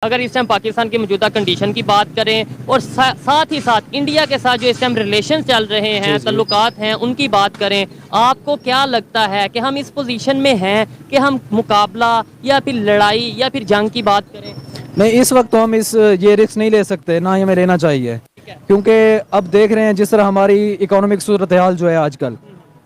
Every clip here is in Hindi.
अगर इस टाइम पाकिस्तान की मौजूदा कंडीशन की बात करें और साथ ही साथ इंडिया के साथ जो इस टाइम रिलेशन चल रहे हैं, तल्लुकात हैं, उनकी बात करें, आपको क्या लगता है कि हम इस पोजीशन में हैं कि हम मुकाबला या फिर लड़ाई या फिर जंग की बात करें? नहीं, इस वक्त तो हम ये रिस्क नहीं ले सकते, ना ही हमें लेना चाहिए, क्योंकि अब देख रहे हैं जिस तरह हमारी इकोनॉमिक सूरत हाल जो है आजकल,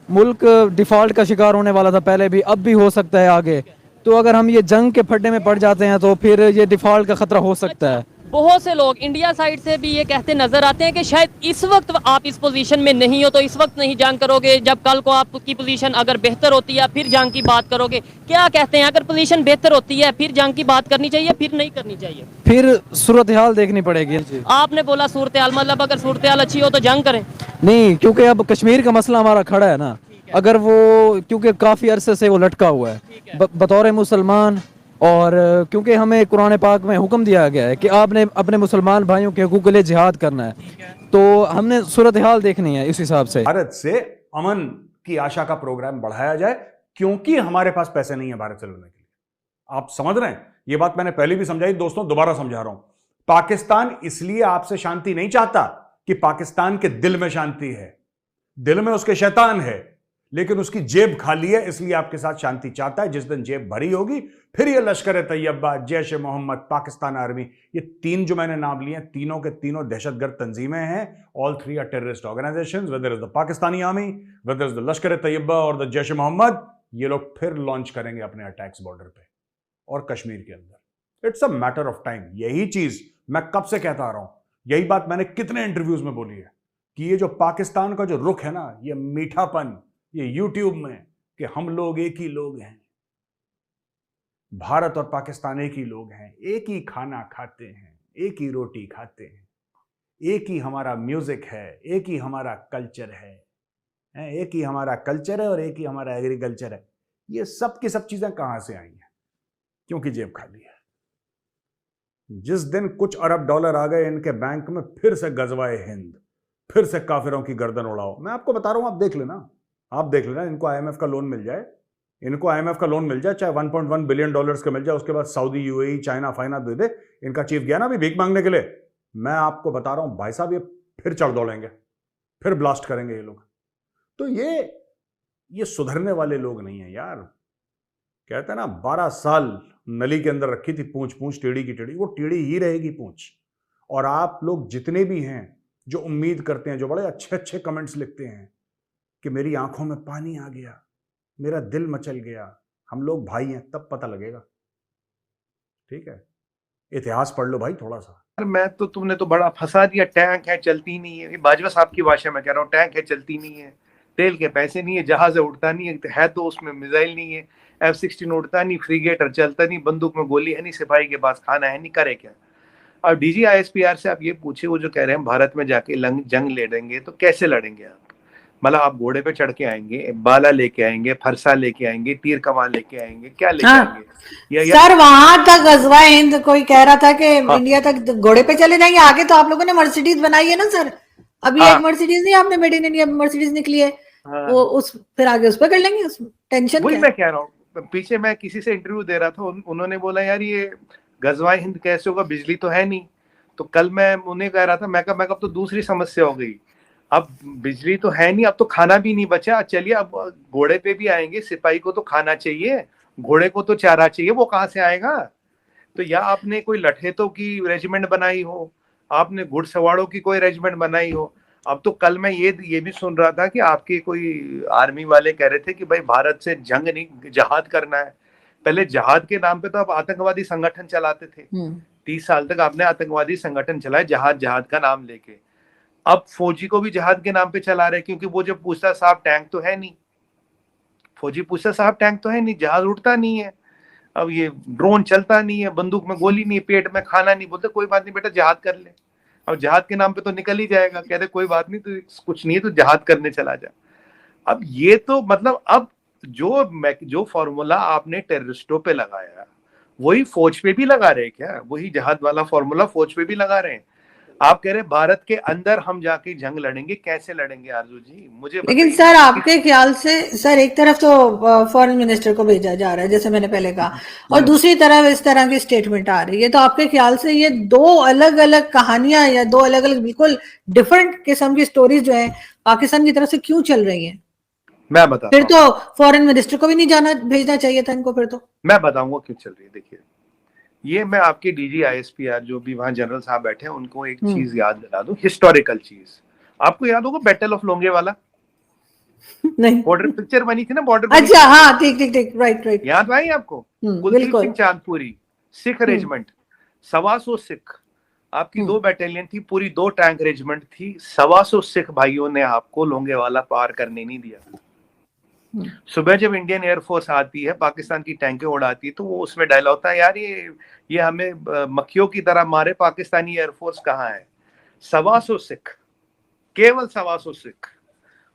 मुल्क डिफ़ॉल्ट का शिकार होने वाला था पहले भी, अब भी हो सकता है आगे। तो अगर हम ये जंग के फड्डे में पड़ जाते हैं तो फिर ये डिफ़ॉल्ट का ख़तरा हो सकता है। बहुत से लोग इंडिया साइड से भी ये कहते नजर आते हैं कि शायद इस वक्त आप इस पोजीशन में नहीं हो तो इस वक्त नहीं जंग करोगे, जब कल को आपकी पोजीशन अगर बेहतर होती है फिर जंग की बात करोगे। क्या कहते हैं, अगर पोजीशन बेहतर होती है फिर जंग की बात करनी चाहिए फिर नहीं करनी चाहिए? फिर सूरत हाल देखनी पड़ेगी। आपने बोला सूरत हाल, मतलब अगर सूरत हाल अच्छी हो तो जंग करें? नहीं, क्योंकि अब कश्मीर का मसला हमारा खड़ा है ना, अगर वो, क्योंकि काफ़ी अरसे से वो लटका हुआ है बतौर मुसलमान, और क्योंकि हमें कुरान पाक में हुक्म दिया गया है कि आपने अपने मुसलमान भाइयों के हकूक़ के लिए जिहाद करना है, तो हमने सूरत हाल देखनी है इस हिसाब से। भारत से अमन की आशा का प्रोग्राम बढ़ाया जाए, क्योंकि हमारे पास पैसे नहीं है भारत से लड़ने के लिए। आप समझ रहे हैं? ये बात मैंने पहले भी समझाई दोस्तों, दोबारा समझा रहा हूं। पाकिस्तान इसलिए आपसे शांति नहीं चाहता कि पाकिस्तान के दिल में शांति है, दिल में उसके शैतान है, लेकिन उसकी जेब खाली है, इसलिए आपके साथ शांति चाहता है। जिस दिन जेब भरी होगी फिर ये लश्कर तैयबा, जैश ए मोहम्मद, पाकिस्तान आर्मी, ये तीन जो मैंने नाम लिए, तीनों के तीनों दहशतगर्द तंजीमें हैं। All three are terrorist organisations, whether is the Pakistani army, whether is the Lashkar Taiba और द जैश ए मोहम्मद। ये लोग फिर लॉन्च करेंगे अपने अटैक्स बॉर्डर पे और कश्मीर के अंदर। It's a matter of time. यही चीज मैं कब से कहता आ रहा हूं, यही बात मैंने कितने इंटरव्यूज में बोली है कि ये जो पाकिस्तान का जो रुख है ना, ये मीठापन, ये यूट्यूब में कि हम लोग एक ही लोग हैं, भारत और पाकिस्तान एक ही लोग हैं, एक ही खाना खाते हैं, एक ही रोटी खाते हैं, एक ही हमारा म्यूजिक है, एक ही हमारा कल्चर है, एक ही हमारा कल्चर है और एक ही हमारा एग्रीकल्चर है। ये सब की सब चीजें कहां से आई हैं? क्योंकि जेब खाली है। जिस दिन कुछ अरब डॉलर आ गए इनके बैंक में, फिर से गजवाए हिंद, फिर से काफिरों की गर्दन उड़ाओ। मैं आपको बता रहा हूं, आप देख लेना, आप देख लेना। इनको आईएमएफ का लोन मिल जाए, इनको आईएमएफ का लोन मिल जाए, चाहे 1.1 बिलियन डॉलर्स का मिल जाए, उसके बाद सऊदी, यूएई, चाइना फाइना दे दे। इनका चीफ गया ना अभी भीख मांगने के लिए, मैं आपको बता रहा हूं भाई साहब, ये फिर चढ़ दौड़ेंगे, फिर ब्लास्ट करेंगे ये लोग। तो ये सुधरने वाले लोग नहीं है यार। कहते हैं ना, 12 साल नली के अंदर रखी थी पूंछ, पूंछ टेढ़ी की टेढ़ी, वो टेढ़ी ही रहेगी पूंछ। और आप लोग जितने भी हैं जो उम्मीद करते हैं, जो बड़े अच्छे अच्छे कमेंट्स लिखते हैं कि मेरी आंखों में पानी आ गया, मेरा दिल मचल गया, हम लोग भाई हैं, तब पता लगेगा। ठीक है, इतिहास पढ़ लो भाई थोड़ा सा। मैं तो, तुमने तो बड़ा फंसा दिया। टैंक है चलती नहीं है, बाजवा साहब की भाषा में कह रहा हूँ, टैंक है चलती नहीं है, तेल के पैसे नहीं है, जहाज उड़ता नहीं है तो उसमें मिसाइल नहीं है, F-16 उड़ता नहीं, फ्रीगेटर चलता नहीं, बंदूक में गोली है नहीं, सिपाही के पास खाना है नहीं, करे क्या? और DGISPR से आप ये पूछे, वो जो कह रहे हैं भारत में जाके जंग लड़ेंगे, तो कैसे लड़ेंगे आप? मतलब आप घोड़े पे चढ़ के आएंगे, बाला लेके आएंगे, फरसा लेके आएंगे, तीर कमान लेके आएंगे, क्या लेके आएंगे? सर वहां तक गजवा हिंद कोई कह रहा था कि इंडिया तक घोड़े पे चले जाएंगे, आगे तो आप लोगों ने मर्सिडीज बनाई है ना सर, अभी एक मर्सिडीज नहीं, आपने मेड इन इंडिया मर्सिडीज निकली है, वो उस फिर आगे उस पर कर लेंगे, उस टेंशन वही मैं कह रहा हूँ। पीछे मैं किसी से इंटरव्यू दे रहा था, उन्होंने बोला यार ये गजवा हिंद कैसे होगा, बिजली तो है नहीं। तो कल मैं उन्हें कह रहा था, मैं कहा अब तो दूसरी समस्या हो गई, अब बिजली तो है नहीं, अब तो खाना भी नहीं बचा। चलिए अब घोड़े पे भी आएंगे, सिपाही को तो खाना चाहिए, घोड़े को तो चारा चाहिए, वो कहाँ से आएगा? तो या आपने कोई लठेतों की रेजिमेंट बनाई हो, आपने घुड़सवारों की कोई रेजिमेंट बनाई हो। अब तो कल मैं ये भी सुन रहा था कि आपके कोई आर्मी वाले कह रहे थे कि भाई भारत से जंग नहीं, जहाद करना है। पहले जहाद के नाम पे तो आप आतंकवादी संगठन चलाते थे, 30 साल तक आपने आतंकवादी संगठन चलाए जहाद का नाम लेके। अब फौजी को भी जहाद के नाम पे चला रहे, क्योंकि वो जब पूछता साहब टैंक तो है नहीं, फौजी पूछता साहब टैंक तो है नहीं, जहाज उड़ता नहीं है, अब ये ड्रोन चलता नहीं है, बंदूक में गोली नहीं, पेट में खाना नहीं, बोलते कोई बात नहीं बेटा जहाद कर ले। अब जहाद के नाम पे तो निकल ही जाएगा, कहते कोई बात नहीं, तो कुछ नहीं है तो जहाद करने चला जा। अब ये तो मतलब अब जो फॉर्मूला आपने टेररिस्टों पे लगाया, वही फौज पे भी लगा रहे हैं क्या? वही जहाद वाला फॉर्मूला फौज पे भी लगा रहे हैं। आप कह रहे भारत के अंदर हम जाके जंग लड़ेंगे, कैसे लड़ेंगे आरजू जी, मुझे लेकिन बताइए। सर आपके ख्याल से सर एक तरफ तो फॉरेन मिनिस्टर को भेजा जा रहा है जैसे मैंने पहले कहा, और दूसरी तरफ इस तरह की स्टेटमेंट आ रही है, तो आपके ख्याल से ये दो अलग अलग कहानियां या दो अलग अलग बिल्कुल डिफरेंट किस्म की स्टोरीज जो है पाकिस्तान की तरफ से क्यों चल रही है? मैं बताता फिर तो फॉरेन मिनिस्टर को भी नहीं जाना भेजना चाहिए था इनको, फिर तो मैं बताऊंगा क्यों चल रही है। देखिए, ये मैं आपके डीजी ISPR जो भी वहां जनरल साहब बैठे हैं उनको एक चीज याद दिला दूं, हिस्टोरिकल चीज। आपको याद होगा बैटल ऑफ लोंगेवाला, नहीं। बॉर्डर पिक्चर बनी थी ना, बॉर्डर अच्छा, हाँ, ठीक ठीक ठीक, राइट राइट, याद आई आपको? कुलदीप बिल्कुल। सिंह चांदपुरी, सिख रेजिमेंट, 125 सिख, आपकी 2 बैटालियन थी, पूरी 2 टैंक रेजिमेंट थी, 125 सिख भाइयों ने आपको लोंगेवाला पार करने नहीं दिया। सुबह जब इंडियन एयरफोर्स आती है, पाकिस्तान की टैंकें उड़ाती है, तो वो उसमें डायलॉग होता है, यार ये हमें मक्खियों की तरह मारे, पाकिस्तानी एयरफोर्स कहाँ है? 125 सिख, केवल 125 सिख,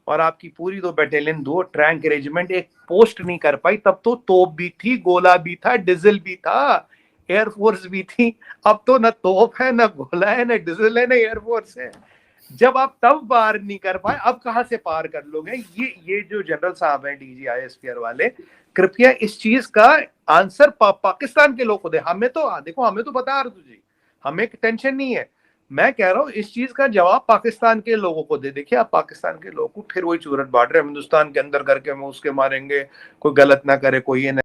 और आपकी पूरी 2 बैटालियन, 2 टैंक रेजिमेंट एक पोस्ट नहीं कर पाई। तब तो तोप भी थी, गोला भी था, डीजल भी था, एयरफोर्स भी थी। अब तो न तोप है, न गोला है, न डीजल है, न एयरफोर्स है। जब आप तब पार नहीं कर पाए, अब कहां से पार कर लोगे? ये जो जनरल साहब हैं DG ISPR वाले, कृपया इस चीज का आंसर पाकिस्तान के लोग को दे। हमें तो देखो, हमें तो पता है तुझे, हमें टेंशन नहीं है। मैं कह रहा हूँ इस चीज का जवाब पाकिस्तान के लोगों को दे। देखिए, आप पाकिस्तान के लोगों को फिर वही चूरट बांट रहे हैं, हिंदुस्तान के अंदर करके हम उसके मारेंगे, कोई गलत ना करे, कोई ये